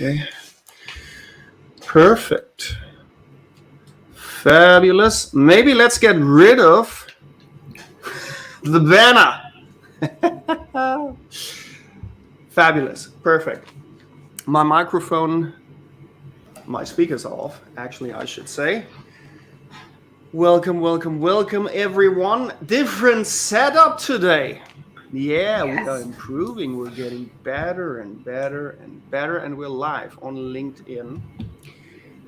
Okay. Perfect. Fabulous. Maybe let's get rid of the banner. Fabulous. Perfect. My microphone, my speakers are off, actually, I should say. Welcome, everyone. Different setup today. Yeah, yes. We are improving. We're getting better and better and better. And we're live on LinkedIn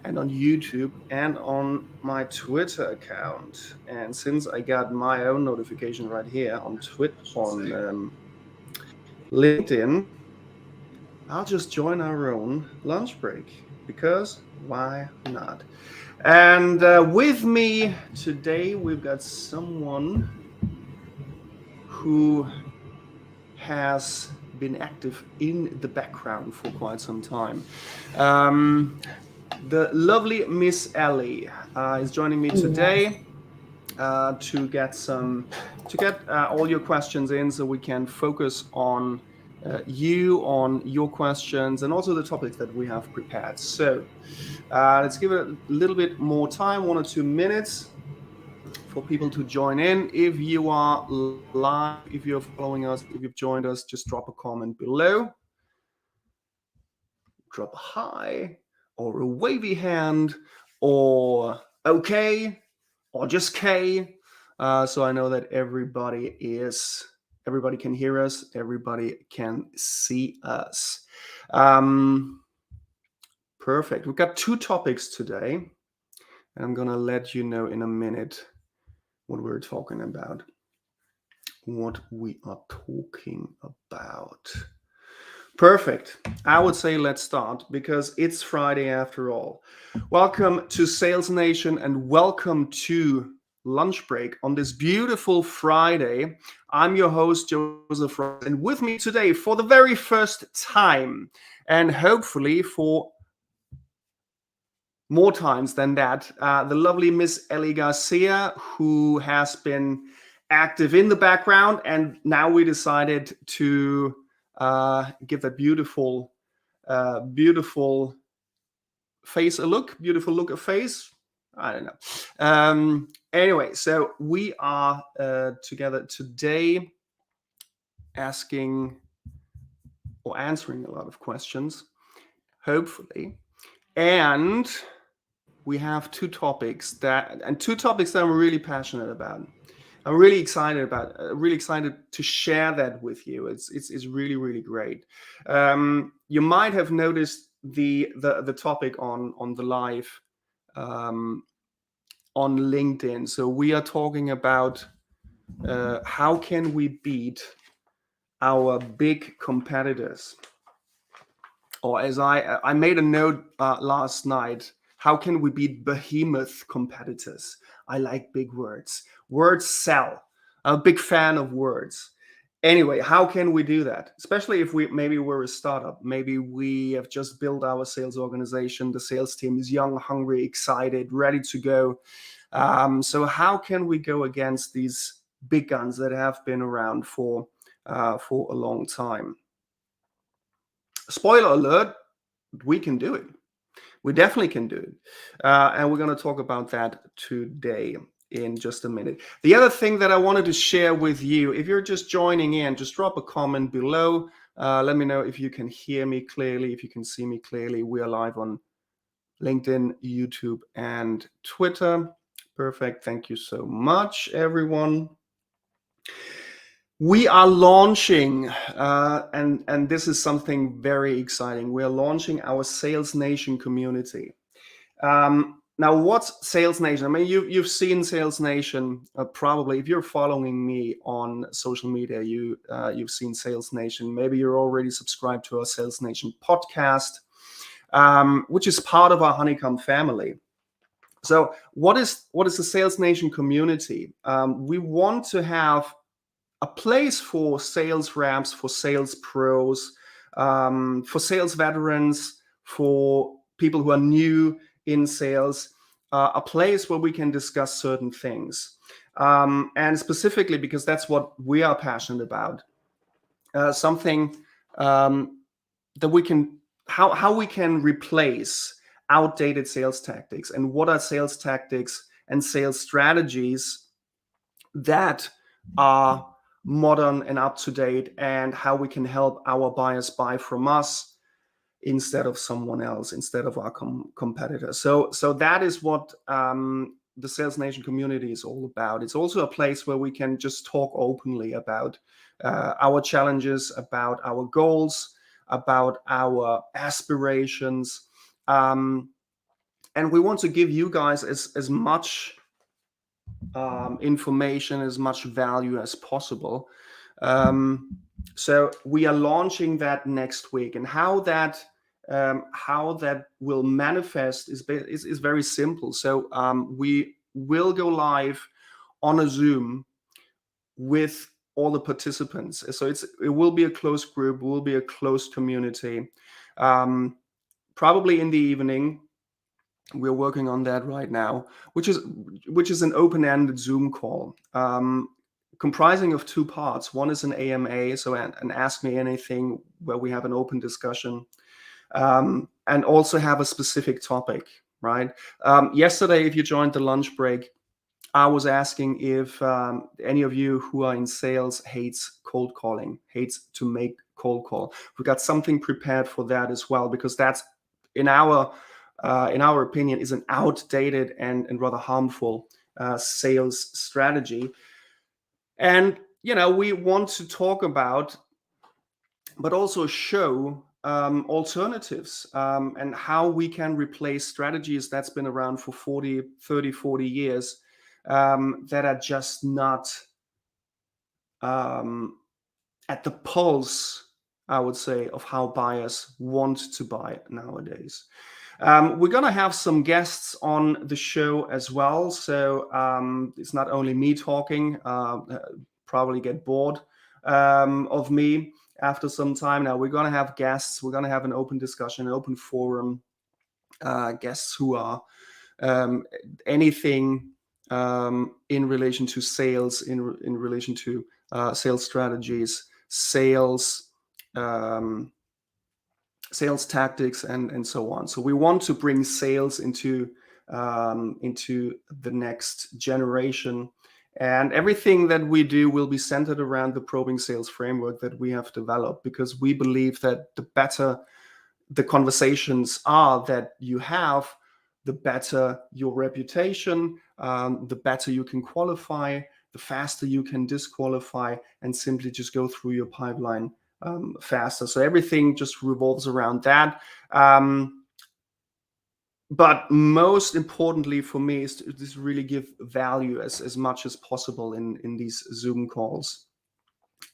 and on YouTube and on my Twitter account. And since I got my own notification right here on LinkedIn, I'll just join our own lunch break because why not? And with me today, we've got someone who has been active in the background for quite some time. The lovely Miss Ellie is joining me today to get all your questions in, so we can focus on on your questions, and also the topics that we have prepared. So let's give it a little bit more time, 1 or 2 minutes, for people to join in. If you are live, if you're following us, if you've joined us, just drop a comment below. Drop a hi, or a wavy hand, or okay, or just K. So I know that everybody can hear us, everybody can see us. Perfect. We've got 2 topics today, and I'm gonna let you know in a minute what we're talking about. Perfect. I would say let's start, because it's Friday after all. Welcome to Sales Nation and welcome to Lunch Break on this beautiful Friday. I'm your host, Josef, and with me today for the very first time, and hopefully for more times than that, the lovely Miss Ellie Garcia, who has been active in the background, and now we decided to give that beautiful face a look, beautiful look of face. I don't know. Anyway, so we are together today asking or answering a lot of questions, hopefully. And we have 2 topics that I'm really passionate about. I'm really excited to share that with you. It's really, really great. You might have noticed the topic on the live on LinkedIn. So we are talking about how can we beat our big competitors, or as I made a note last night, how can we beat behemoth competitors? I like big words. Words sell. I'm a big fan of words. Anyway, how can we do that? Especially if we're a startup. Maybe we have just built our sales organization. The sales team is young, hungry, excited, ready to go. So how can we go against these big guns that have been around for a long time? Spoiler alert, we can do it. We definitely can do it. And we're going to talk about that today in just a minute. The other thing that I wanted to share with you, if you're just joining in, just drop a comment below. Let me know if you can hear me clearly, if you can see me clearly. We are live on LinkedIn, YouTube, and Twitter. Perfect. Thank you so much, everyone. We are launching, and this is something very exciting. We are launching our Sales Nation community. Now, what's Sales Nation? I mean, you've seen Sales Nation probably. If you're following me on social media, you've seen Sales Nation. Maybe you're already subscribed to our Sales Nation podcast, which is part of our Honeycomb family. So, what is the Sales Nation community? We want to have a place for sales reps, for sales pros, for sales veterans, for people who are new in sales, a place where we can discuss certain things. And specifically, because that's what we are passionate about, something that we can how we can replace outdated sales tactics, and what are sales tactics and sales strategies that are modern and up to date, and how we can help our buyers buy from us instead of someone else, instead of our competitor. So that is what the Sales Nation community is all about. It's also a place where we can just talk openly about our challenges, about our goals, about our aspirations, and we want to give you guys as much information, as much value as possible. So we are launching that next week, and how that will manifest is very simple. So we will go live on a Zoom with all the participants. So it will be a closed group, will be a closed community. Probably in the evening. We're working on that right now, which is an open-ended Zoom call, comprising of two parts. One is an AMA, so an Ask Me Anything, where we have an open discussion, and also have a specific topic, right? Yesterday, if you joined the lunch break, I was asking if any of you who are in sales hates cold calling, hates to make cold call. We got something prepared for that as well, because that's in our opinion is an outdated and rather harmful sales strategy. And we want to talk about, but also show alternatives, and how we can replace strategies that's been around for 40 years, that are just not at the pulse, I would say, of how buyers want to buy nowadays. We're going to have some guests on the show as well. So it's not only me talking, probably get bored of me after some time. Now we're going to have guests. We're going to have an open discussion, an open forum, guests who are anything in relation to sales, in relation to sales strategies, sales tactics, and so on. So we want to bring sales into the next generation, and everything that we do will be centered around the probing sales framework that we have developed, because we believe that the better the conversations are that you have, the better your reputation, the better you can qualify, the faster you can disqualify, and simply just go through your pipeline faster. So everything just revolves around that. But most importantly for me is to just really give value as much as possible in these Zoom calls.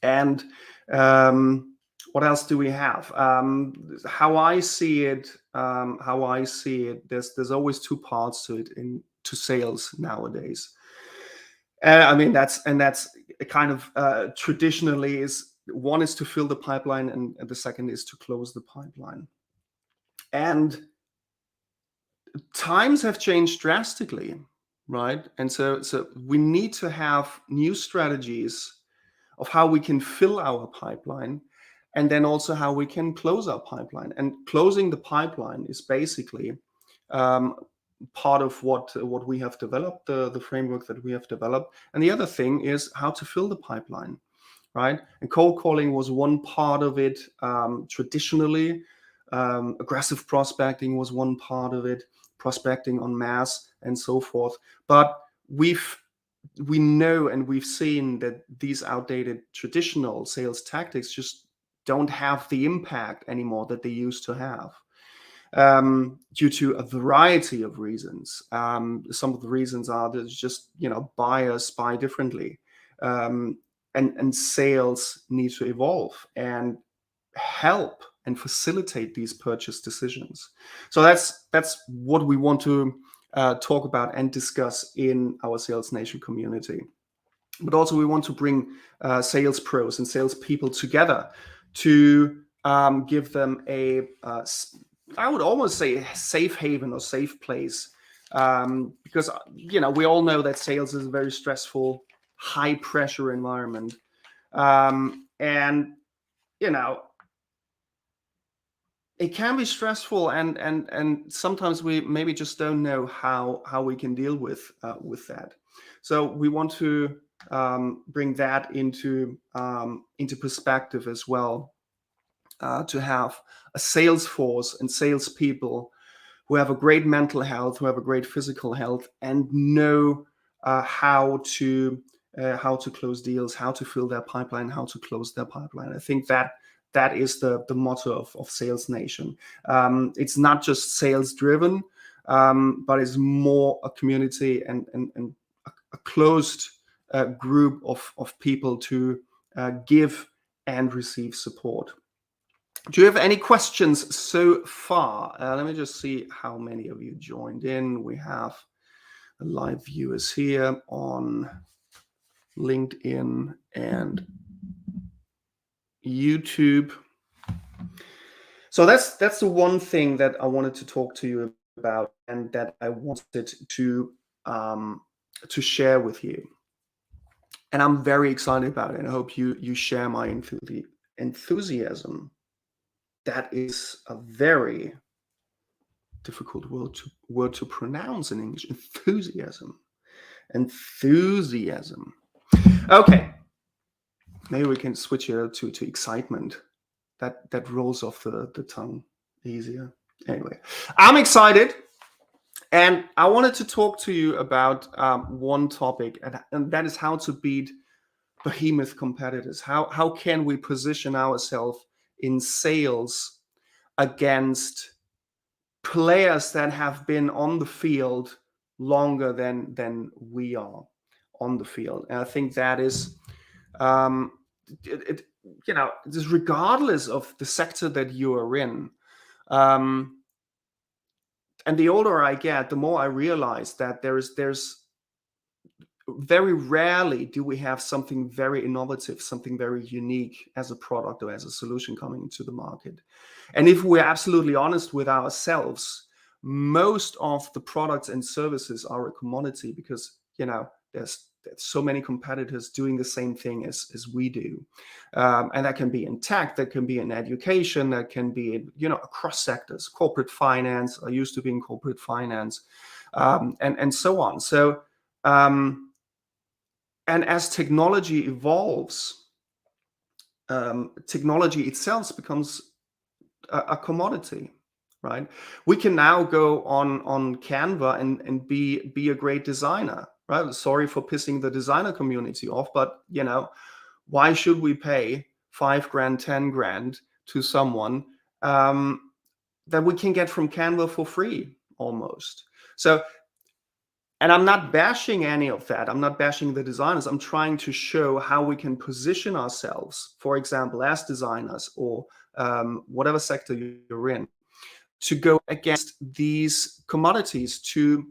And what else do we have? How I see it, there's always two parts to it to sales nowadays. I mean, that's kind of traditionally is, one is to fill the pipeline, and the second is to close the pipeline. And times have changed drastically, right? And so we need to have new strategies of how we can fill our pipeline, and then also how we can close our pipeline. And closing the pipeline is basically part of what we have developed, the framework that we have developed. And the other thing is how to fill the pipeline, right? And cold calling was one part of it. Traditionally, aggressive prospecting was one part of it, prospecting en masse, and so forth. But we know and we've seen that these outdated traditional sales tactics just don't have the impact anymore that they used to have, due to a variety of reasons. Some of the reasons are there's just, buyers buy differently, and sales need to evolve and help and facilitate these purchase decisions. So that's what we want to talk about and discuss in our Sales Nation community. But also we want to bring sales pros and sales people together to give them a, I would almost say, a safe haven or safe place, because we all know that sales is a very stressful, high pressure environment, and it can be stressful, and sometimes we maybe just don't know how we can deal with that. So we want to bring that into perspective as well, to have a sales force and salespeople who have a great mental health, who have a great physical health, and know how to close deals, how to fill their pipeline, how to close their pipeline. I think that is the motto of Sales Nation. It's not just sales driven, but it's more a community and a closed group of people to give and receive support. Do you have any questions so far? Let me just see how many of you joined in. We have live viewers here on LinkedIn and YouTube. So that's the one thing that I wanted to talk to you about, and that I wanted to share with you. And I'm very excited about it. And I hope you share my enthusiasm. That is a very difficult word to pronounce in English. Enthusiasm. Okay, maybe we can switch it to excitement. That rolls off the tongue easier. Anyway, I'm excited, and I wanted to talk to you about one topic, and that is how to beat behemoth competitors. How can we position ourselves in sales against players that have been on the field longer than we are on the field? And I think that is just regardless of the sector that you are in. And the older I get, the more I realize that there's very rarely do we have something very innovative, something very unique as a product or as a solution coming into the market. And if we're absolutely honest with ourselves, most of the products and services are a commodity, because there's so many competitors doing the same thing as we do, and that can be in tech, that can be in education, that can be across sectors, corporate finance. I used to be in corporate finance, and so on. So and as technology evolves, technology itself becomes a commodity, right? We can now go on Canva and be a great designer, right? Sorry for pissing the designer community off, but why should we pay $5,000, $10,000 to someone that we can get from Canva for free almost? So, and I'm not bashing any of that. I'm not bashing the designers. I'm trying to show how we can position ourselves, for example, as designers or whatever sector you're in, to go against these commodities, to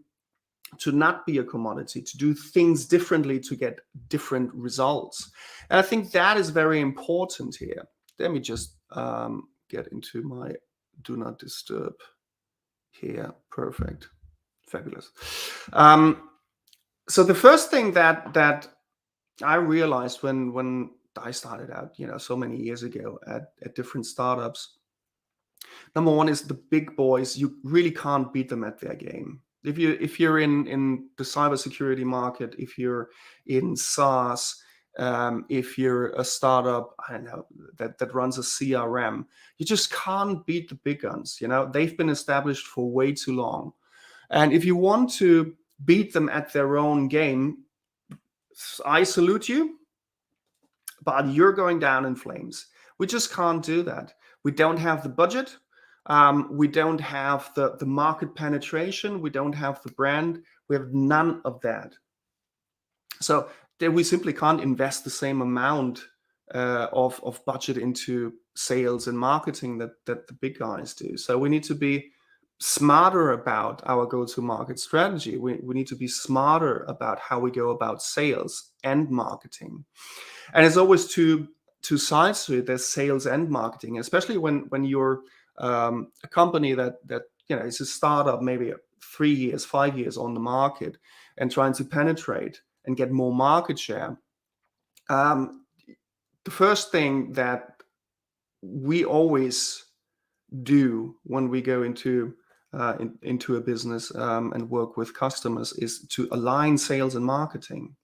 not be a commodity, to do things differently, to get different results. And I think that is very important here. Let me just get into my do not disturb here. Perfect. Fabulous. So the first thing that I realized when I started out, so many years ago at different startups, number one is the big boys. You really can't beat them at their game. If you're in the cybersecurity market, if you're in SaaS, if you're a startup, I don't know, that runs a CRM, you just can't beat the big guns. They've been established for way too long. And if you want to beat them at their own game, I salute you, but you're going down in flames. We just can't do that. We don't have the budget. We don't have the market penetration. We don't have the brand. We have none of that. So we simply can't invest the same amount of budget into sales and marketing that the big guys do. So we need to be smarter about our go-to-market strategy. We need to be smarter about how we go about sales and marketing. And it's always two sides to it. There's sales and marketing, especially when you're a company that is a startup, maybe 3 years, 5 years on the market and trying to penetrate and get more market share. The first thing that we always do when we go into a business and work with customers is to align sales and marketing.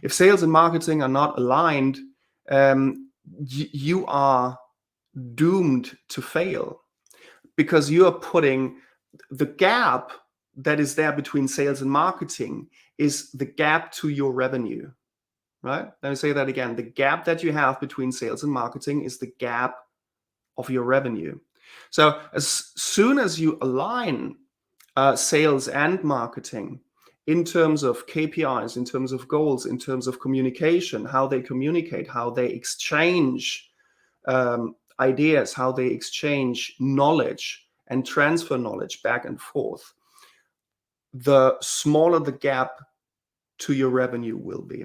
If sales and marketing are not aligned, you are doomed to fail, because you are putting the gap that is there between sales and marketing is the gap to your revenue, right? Let me say that again. The gap that you have between sales and marketing is the gap of your revenue. So as soon as you align sales and marketing in terms of KPIs, in terms of goals, in terms of communication, how they communicate, how they exchange ideas, how they exchange knowledge and transfer knowledge back and forth, the smaller the gap to your revenue will be.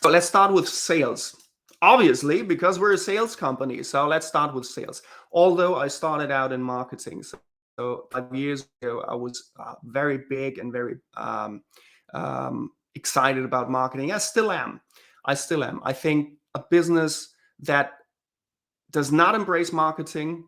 So let's start with sales. Obviously, because we're a sales company, so let's start with sales. Although I started out in marketing, so 5 years ago, I was very big and very excited about marketing. I still am. I think a business that does not embrace marketing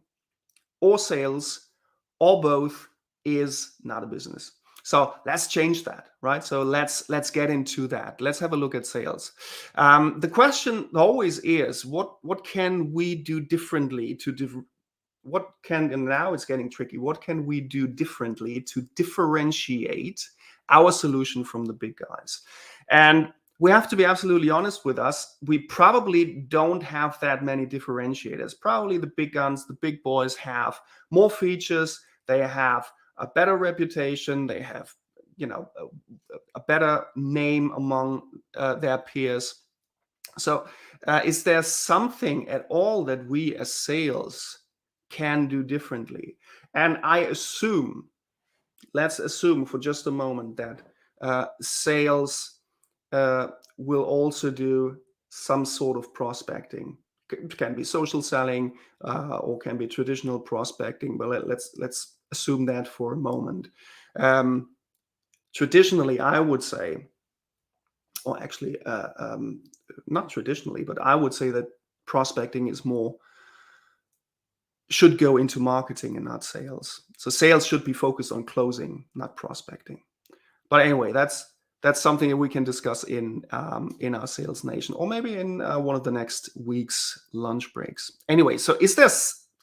or sales or both is not a business. So let's change that, right? So let's get into that. Let's have a look at sales. The question always is, what can we do differently and now it's getting tricky. What can we do differently to differentiate our solution from the big guys? And we have to be absolutely honest with us. We probably don't have that many differentiators. Probably the big guns, the big boys have more features. They have a better reputation. They have, a better name among their peers. So is there something at all that we as sales can do differently? And let's assume for just a moment that sales will also do some sort of prospecting. It can be social selling or can be traditional prospecting, but let's assume that for a moment. Traditionally, I would say, or actually not traditionally, but I would say that prospecting should go into marketing and not sales. So sales should be focused on closing, not prospecting. But anyway, that's something that we can discuss in our Sales Nation, or maybe in one of the next week's lunch breaks. Anyway, so is there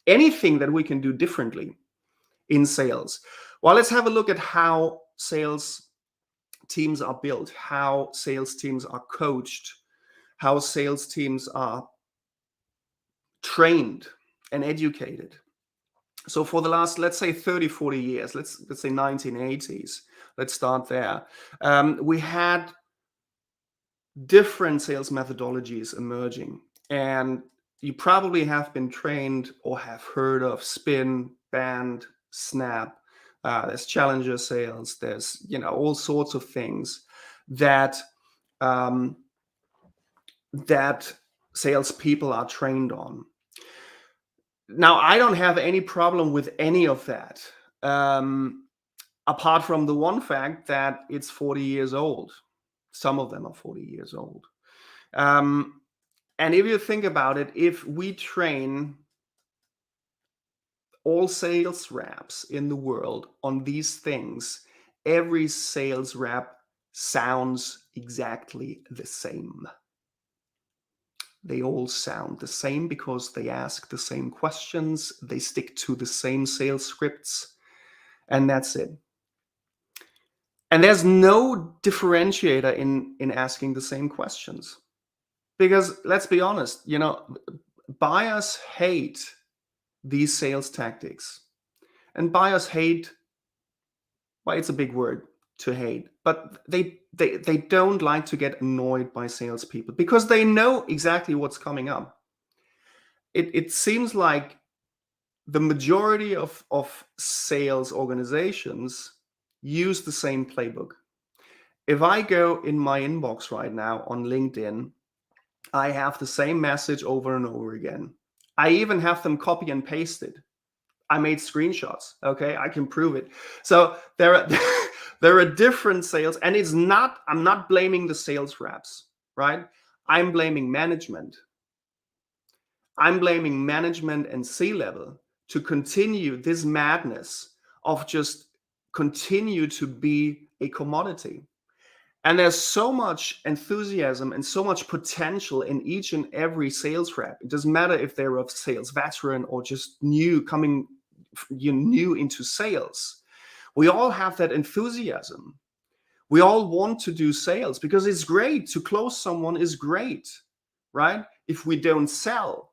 anything that we can do differently in sales? Well, let's have a look at how sales teams are built, how sales teams are coached, how sales teams are trained and educated. So for the last, let's say 30, 40 years, let's say 1980s, let's start there. We had different sales methodologies emerging, and you probably have been trained or have heard of spin, band, snap. There's challenger sales. There's all sorts of things that that salespeople are trained on. Now, I don't have any problem with any of that, apart from the one fact that it's 40 years old. Some of them are 40 years old. And if you think about it, if we train all sales reps in the world on these things, every sales rep sounds exactly the same. They all sound the same because they ask the same questions, they stick to the same sales scripts, and that's it. And there's no differentiator in asking the same questions. Because let's be honest, buyers hate these sales tactics. And buyers hate, well, it's a big word to hate, but they don't like to get annoyed by salespeople because they know exactly what's coming up. It seems like the majority of sales organizations use the same playbook. If I go in my inbox right now on LinkedIn, I have the same message over and over again. I even have them copy and pasted. I made screenshots. Okay, I can prove it. So there are different sales, and I'm not blaming the sales reps, right? I'm blaming management. I'm blaming management and C-level to continue this madness of just continue to be a commodity. And there's so much enthusiasm and so much potential in each and every sales rep. It doesn't matter if they're a sales veteran or just new into sales. We all have that enthusiasm. We all want to do sales because it's great. To close someone is great, right? If we don't sell,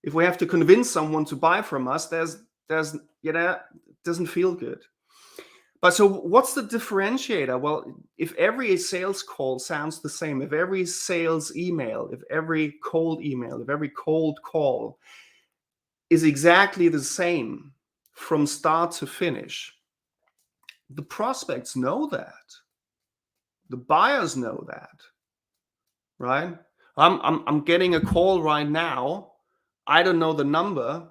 if we have to convince someone to buy from us, doesn't feel good. But so what's the differentiator? Well, if every sales call sounds the same, if every sales email, if every cold email, if every cold call is exactly the same from start to finish, the prospects know that. The buyers know that, right? I'm getting a call right now. I don't know the number.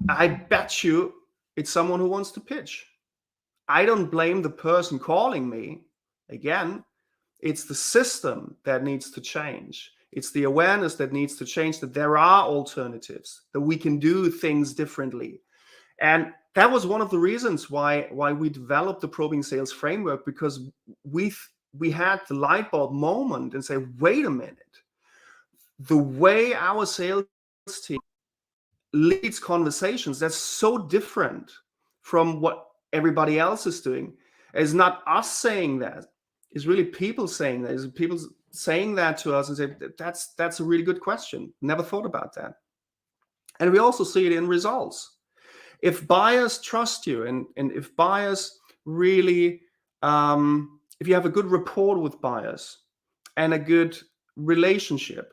I bet you it's someone who wants to pitch. I don't blame the person calling me. Again, it's the system that needs to change. It's the awareness that needs to change, that there are alternatives, that we can do things differently. And that was one of the reasons why we developed the probing sales framework, because we had the light bulb moment and say, wait a minute, the way our sales team leads conversations, that's so different from what everybody else is doing. It's not us saying that. It's really people saying that. It's people saying that to us and say, that's a really good question. Never thought about that. And we also see it in results. If buyers trust you and if buyers really, if you have a good rapport with buyers and a good relationship,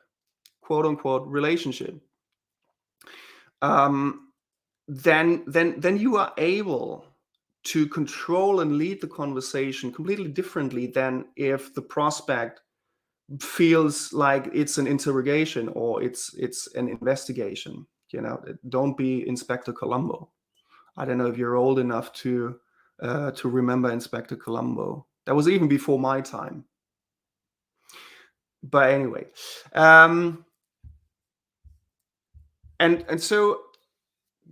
quote unquote relationship, then you are able to control and lead the conversation completely differently than if the prospect feels like it's an interrogation or it's an investigation. Don't be Inspector Columbo. I don't know if you're old enough to remember Inspector Columbo. That was even before my time. But anyway, and so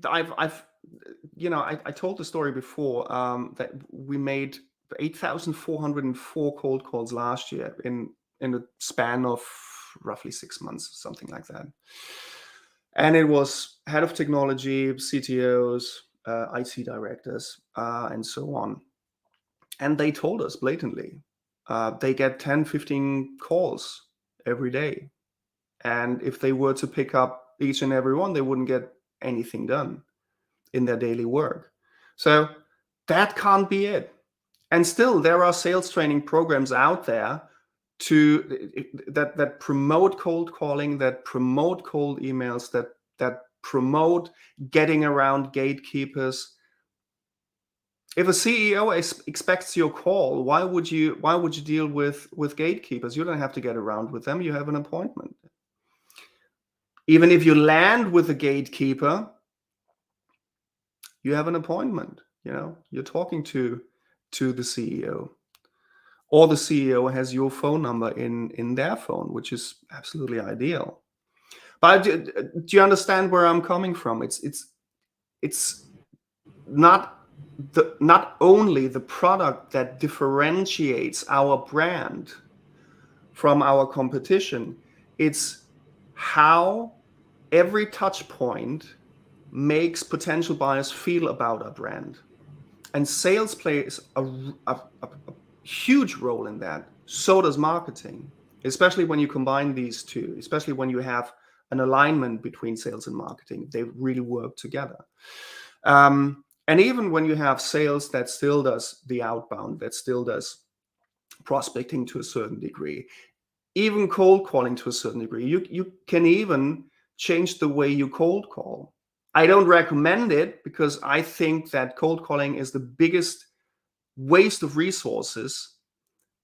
I told the story before that we made 8,404 cold calls last year in a span of roughly 6 months, something like that. And it was head of technology, CTOs, IT directors, and so on. And they told us blatantly, they get 10, 15 calls every day. And if they were to pick up each and every one, they wouldn't get anything done in their daily work. So that can't be it. And still, there are sales training programs out there that promote cold calling, that promote cold emails, that promote getting around gatekeepers. If a CEO expects your call, why would you deal with gatekeepers? You don't have to get around with them. You have an appointment. Even if you land with a gatekeeper, you have an appointment. You're talking to the CEO, or the CEO has your phone number in their phone, which is absolutely ideal. But do you understand where I'm coming from? It's not only the product that differentiates our brand from our competition, it's how every touch point makes potential buyers feel about our brand. And sales plays a huge role in that. So does marketing, especially when you combine these two, especially when you have an alignment between sales and marketing. They really work together. And even when you have sales that still does the outbound, that still does prospecting to a certain degree, even cold calling to a certain degree, you can even change the way you cold call. I don't recommend it because I think that cold calling is the biggest waste of resources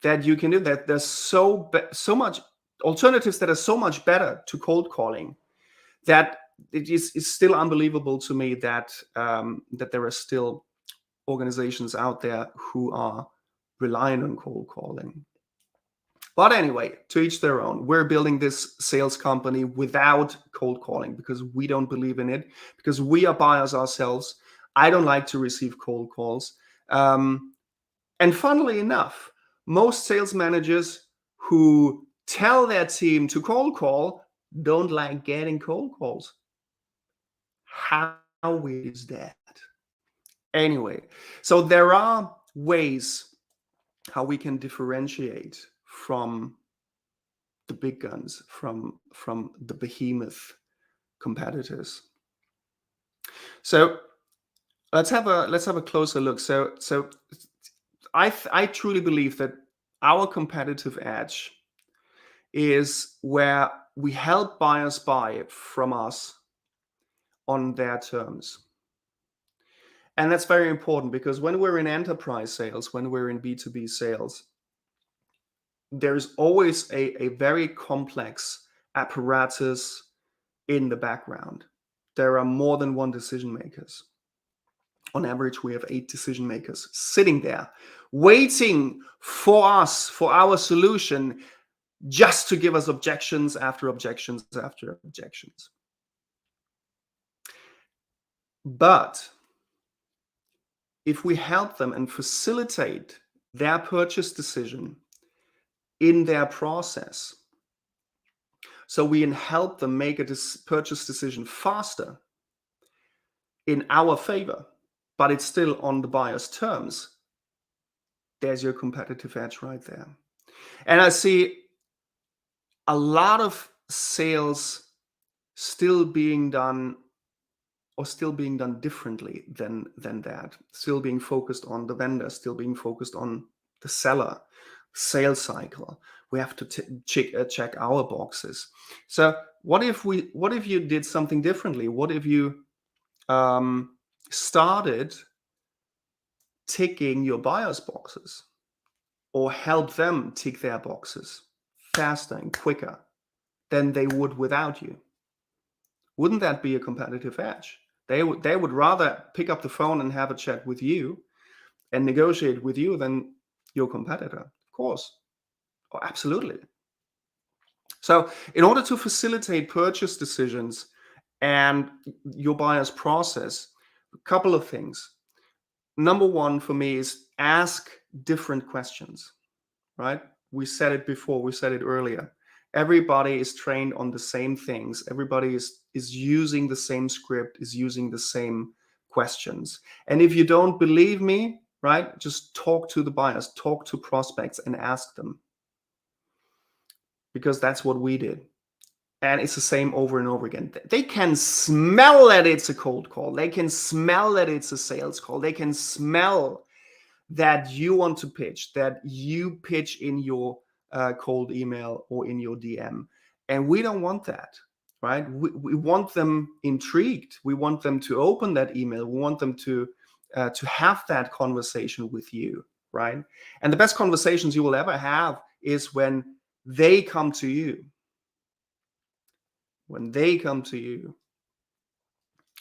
that you can do. That there's so much alternatives that are so much better to cold calling that it is still unbelievable to me that there are still organizations out there who are relying on cold calling. But anyway, to each their own. We're building this sales company without cold calling because we don't believe in it, because we are buyers ourselves. I don't like to receive cold calls. And funnily enough, most sales managers who tell their team to cold call don't like getting cold calls. How weird is that? Anyway, so there are ways how we can differentiate from the big guns, from the behemoth competitors. So let's have a closer look. So I truly believe that our competitive edge is where we help buyers buy from us on their terms. And that's very important because when we're in enterprise sales, when we're in B2B sales, there's always a very complex apparatus in the background. There are more than one decision makers. On average, we have 8 decision makers sitting there waiting for us, for our solution, just to give us objections after objections after objections. But if we help them and facilitate their purchase decision in their process, so we can help them make a purchase decision faster in our favor, but it's still on the buyer's terms, there's your competitive edge right there. And I see a lot of sales still being done differently than that, still being focused on the vendor, still being focused on the seller, sales cycle. We have to check our boxes. So what if you did something differently? What if you started ticking your buyers' boxes, or help them tick their boxes faster and quicker than they would without you? Wouldn't that be a competitive edge? They would rather pick up the phone and have a chat with you and negotiate with you than your competitor. Of course. Oh, absolutely. So in order to facilitate purchase decisions and your buyer's process, a couple of things. Number one for me is ask different questions, right? We said it before, we said it earlier. Everybody is trained on the same things. Everybody is using the same script, is using the same questions. And if you don't believe me, right, just talk to the buyers, talk to prospects and ask them. Because that's what we did. And it's the same over and over again. They can smell that it's a cold call. They can smell that it's a sales call. They can smell that you want to pitch, that you pitch in your cold email or in your DM. And we don't want that, right? We want them intrigued. We want them to open that email. We want them to have that conversation with you, right? And the best conversations you will ever have is when they come to you. When they come to you.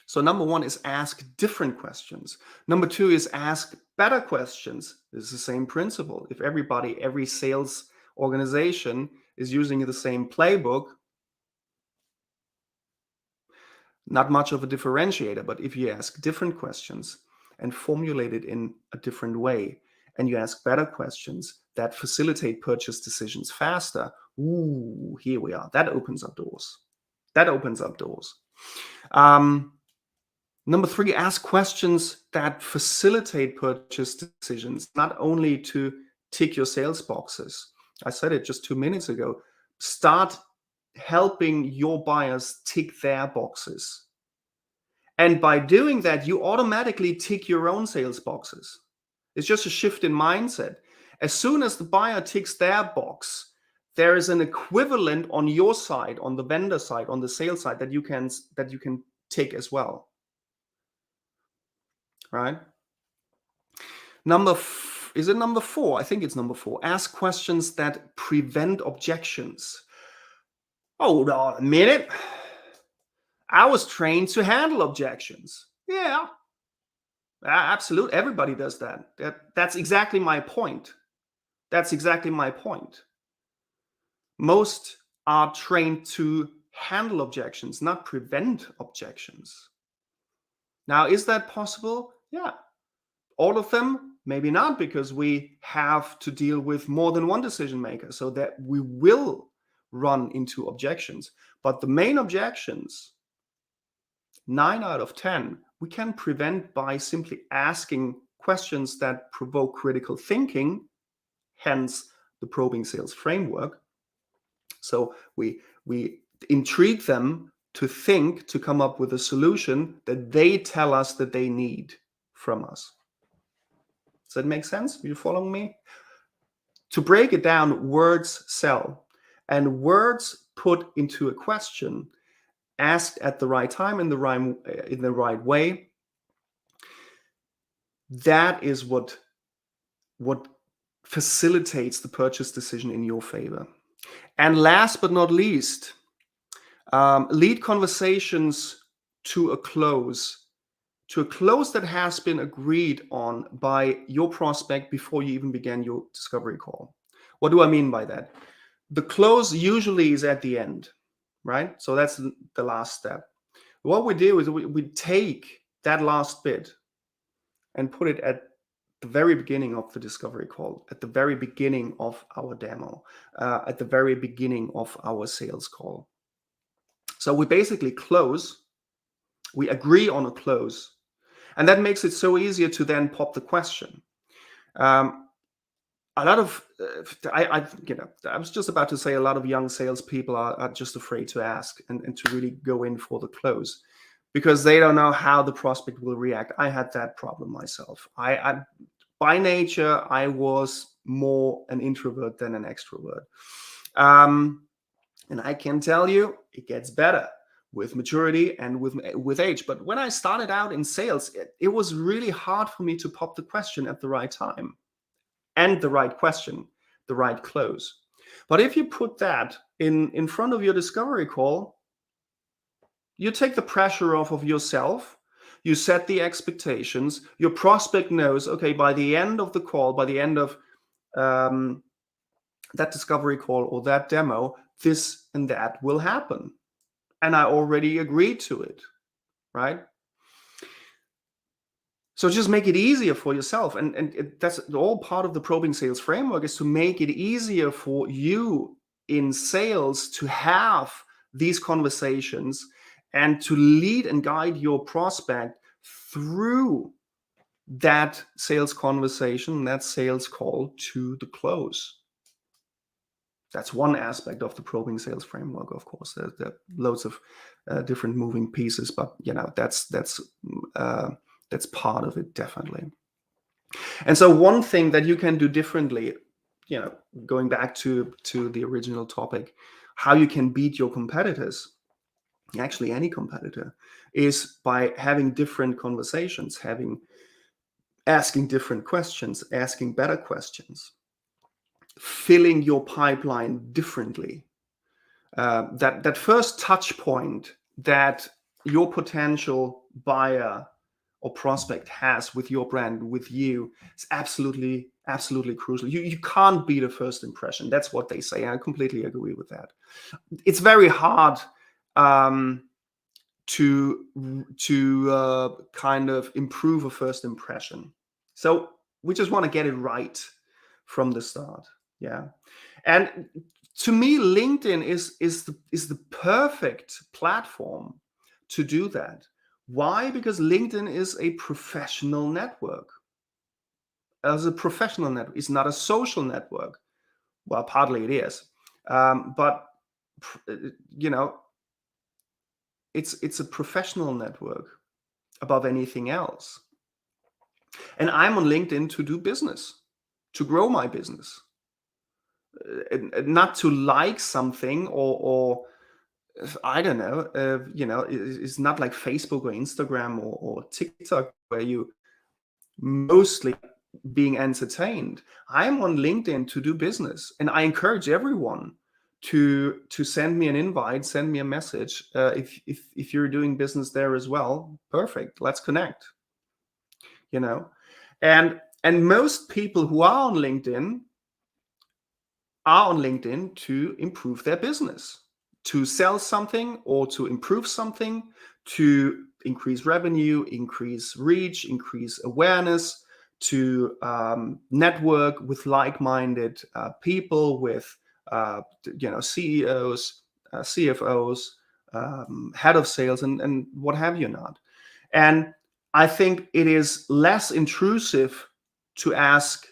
So number one is ask different questions. Number two is ask better questions. It's the same principle. If every sales organization is using the same playbook, not much of a differentiator. But if you ask different questions and formulate it in a different way, and you ask better questions that facilitate purchase decisions faster, ooh, here we are. That opens up doors. That opens up doors. Number three, ask questions that facilitate purchase decisions, not only to tick your sales boxes. I said it just 2 minutes ago. Start helping your buyers tick their boxes. And by doing that, you automatically tick your own sales boxes. It's just a shift in mindset. As soon as the buyer ticks their box, there is an equivalent on your side, on the vendor side, on the sales side that you can tick as well. Right? Is it number 4? I think it's number 4. Ask questions that prevent objections. Hold on a minute. I was trained to handle objections. Yeah, absolutely. Everybody does that. That's exactly my point. That's exactly my point. Most are trained to handle objections, not prevent objections. Now, is that possible? Yeah. All of them? Maybe not, because we have to deal with more than one decision maker, so that we will run into objections. But the main objections, 9 out of 10, we can prevent by simply asking questions that provoke critical thinking, hence the probing sales framework. So we intrigue them to think, to come up with a solution that they tell us that they need from us. Does that make sense? Are you following me? To break it down, words sell, and words put into a question, asked at the right time in the right way, that is what facilitates the purchase decision in your favor. And last but not least, lead conversations to a close that has been agreed on by your prospect before you even began your discovery call. What do I mean by that? The close usually is at the end, right? So that's the last step. What we do is we take that last bit and put it at the very beginning of the discovery call, at the very beginning of our demo, at the very beginning of our sales call. So we basically close, we agree on a close, and that makes it so easier to then pop the question. A lot of, I was just about to say, a lot of young salespeople are just afraid to ask and to really go in for the close, because they don't know how the prospect will react. I had that problem myself. I by nature, I was more an introvert than an extrovert. And I can tell you, it gets better with maturity and with age. But when I started out in sales, it was really hard for me to pop the question at the right time, and the right question, the right close. But if you put that in front of your discovery call, you take the pressure off of yourself. You set the expectations. Your prospect knows, okay, by the end of the call, by the end of that discovery call or that demo, this and that will happen. And I already agreed to it, right? So just make it easier for yourself. And that's all part of the probing sales framework, is to make it easier for you in sales to have these conversations and to lead and guide your prospect through that sales conversation, that sales call, to the close. That's one aspect of the probing sales framework. Of course, there are loads of different moving pieces, but that's part of it, definitely. And so one thing that you can do differently, going back to the original topic, how you can beat your competitors, actually any competitor, is by having different conversations, asking different questions, asking better questions, filling your pipeline differently. That first touch point that your potential buyer or prospect has with your brand, with you, is absolutely crucial. You can't beat a first impression. That's what they say. I completely agree with that. It's very hard to kind of improve a first impression. So we just want to get it right from the start. Yeah. And to me, LinkedIn is the perfect platform to do that. Why? Because LinkedIn is a professional network. As a professional network, it's not a social network. Well, partly it is, but it's a professional network above anything else. And I'm on LinkedIn to do business, to grow my business, not to like something or I don't know, it's not like Facebook or Instagram or TikTok where you mostly being entertained. I'm on LinkedIn to do business, and I encourage everyone to send me an invite, send me a message. If you're doing business there as well, perfect. Let's connect. And most people who are on LinkedIn are on LinkedIn to improve their business, to sell something or to improve something, to increase revenue, increase reach, increase awareness, to network with like-minded people, with CEOs, CFOs, head of sales, and what have you not. And I think it is less intrusive to ask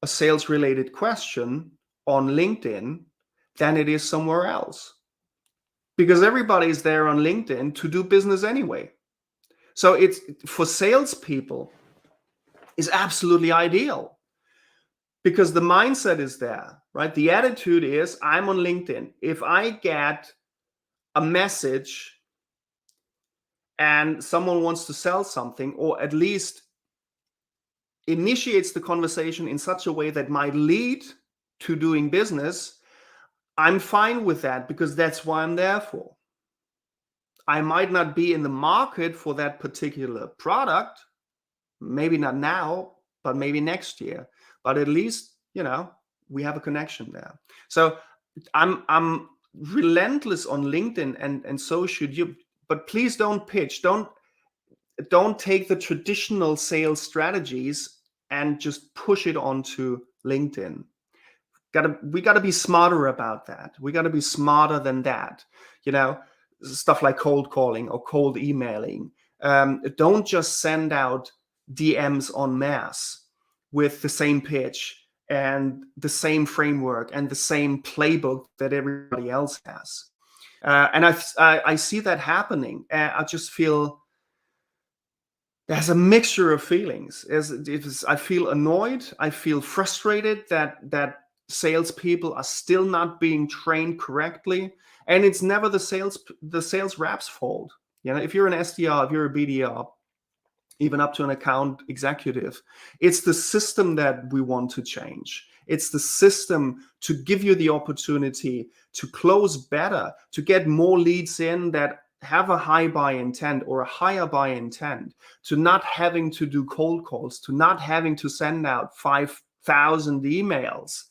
a sales-related question on LinkedIn than it is somewhere else, because everybody is there on LinkedIn to do business anyway. So it's, for salespeople, is absolutely ideal because the mindset is there, right? The attitude is, I'm on LinkedIn. If I get a message and someone wants to sell something, or at least initiates the conversation in such a way that might lead to doing business, I'm fine with that because that's why I'm there for. I might not be in the market for that particular product, maybe not now, but maybe next year. But at least, we have a connection there. So I'm relentless on LinkedIn, and so should you. But please don't pitch. Don't take the traditional sales strategies and just push it onto LinkedIn. We gotta be smarter about that. We gotta be smarter than that. Stuff like cold calling or cold emailing. Don't just send out DMs en masse with the same pitch and the same framework and the same playbook that everybody else has. And I see that happening. I just feel there's a mixture of feelings. I feel annoyed. I feel frustrated that salespeople are still not being trained correctly, and it's never the sales rep's fault. If you're an SDR, if you're a BDR, even up to an account executive, it's the system that we want to change. It's the system to give you the opportunity to close better, to get more leads in that have a high buy intent or a higher buy intent, to not having to do cold calls, to not having to send out 5,000 emails,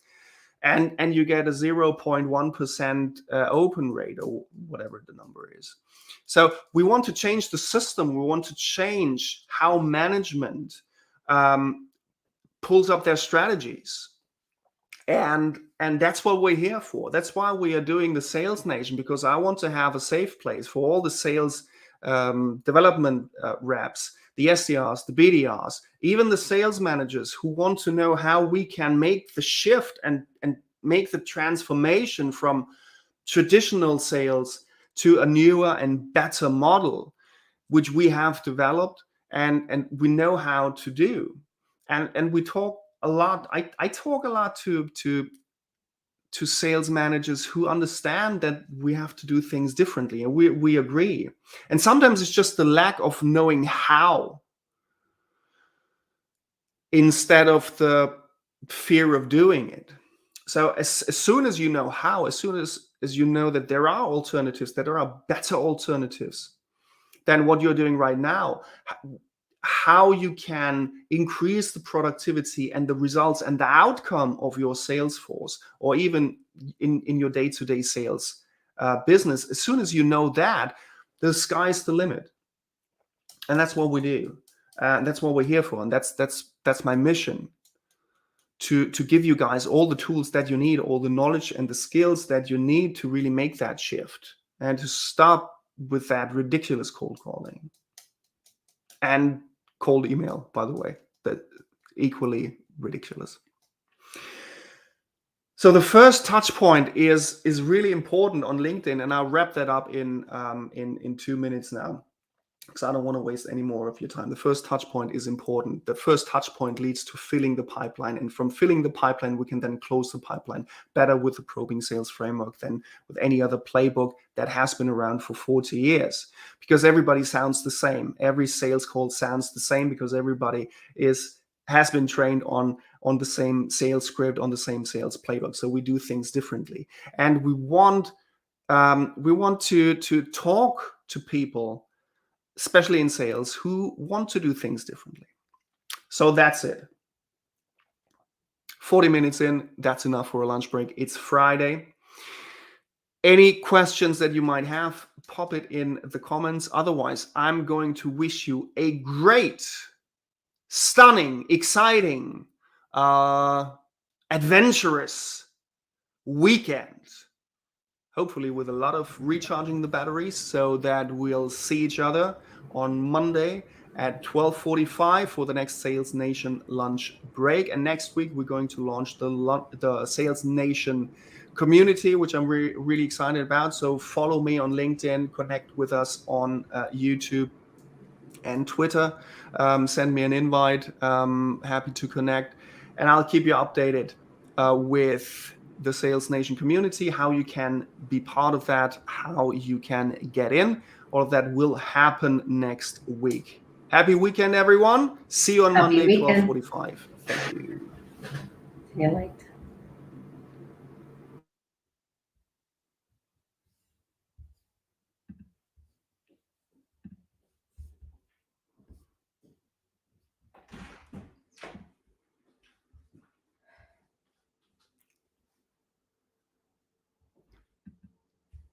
and you get a 0.1% open rate or whatever the number is. So we want to change the system. We want to change how management pulls up their strategies. And that's what we're here for. That's why we are doing the Sales Nation, because I want to have a safe place for all the sales development reps, the SDRs, the BDRs, even the sales managers who want to know how we can make the shift and make the transformation from traditional sales to a newer and better model, which we have developed and we know how to do. And we talk a lot. I talk a lot to sales managers who understand that we have to do things differently, and we agree. And sometimes it's just the lack of knowing how, instead of the fear of doing it. So as soon as you know how, as soon as you know that there are alternatives, that there are better alternatives than what you're doing right now, how you can increase the productivity and the results and the outcome of your sales force, or even in your day-to-day sales business, as soon as you know that, the sky's the limit. And that's what we do. That's what we're here for. And that's my mission, to give you guys all the tools that you need, all the knowledge and the skills that you need to really make that shift, and to stop with that ridiculous cold calling and cold email, by the way, that equally ridiculous. So the first touch point is really important on LinkedIn, and I'll wrap that up in 2 minutes now, because I don't want to waste any more of your time. The first touch point is important. The first touch point leads to filling the pipeline. And from filling the pipeline, we can then close the pipeline better with the probing sales framework than with any other playbook that has been around for 40 years. Because everybody sounds the same. Every sales call sounds the same, because everybody has been trained on the same sales script, on the same sales playbook. So we do things differently. And we want to talk to people, especially in sales, who want to do things differently. So that's it. 40 minutes in, that's enough for a lunch break. It's Friday. Any questions that you might have, pop it in the comments. Otherwise, I'm going to wish you a great, stunning, exciting, adventurous weekend. Hopefully with a lot of recharging the batteries, so that we'll see each other on Monday at 12:45 for the next Sales Nation lunch break. And next week, we're going to launch the Sales Nation community, which I'm really excited about. So follow me on LinkedIn, connect with us on YouTube and Twitter. Send me an invite. Happy to connect. And I'll keep you updated with the Sales Nation community, how you can be part of that, how you can get in. All of that will happen next week. Happy weekend, everyone. See you on Monday, 12:45. Thank you. See you later.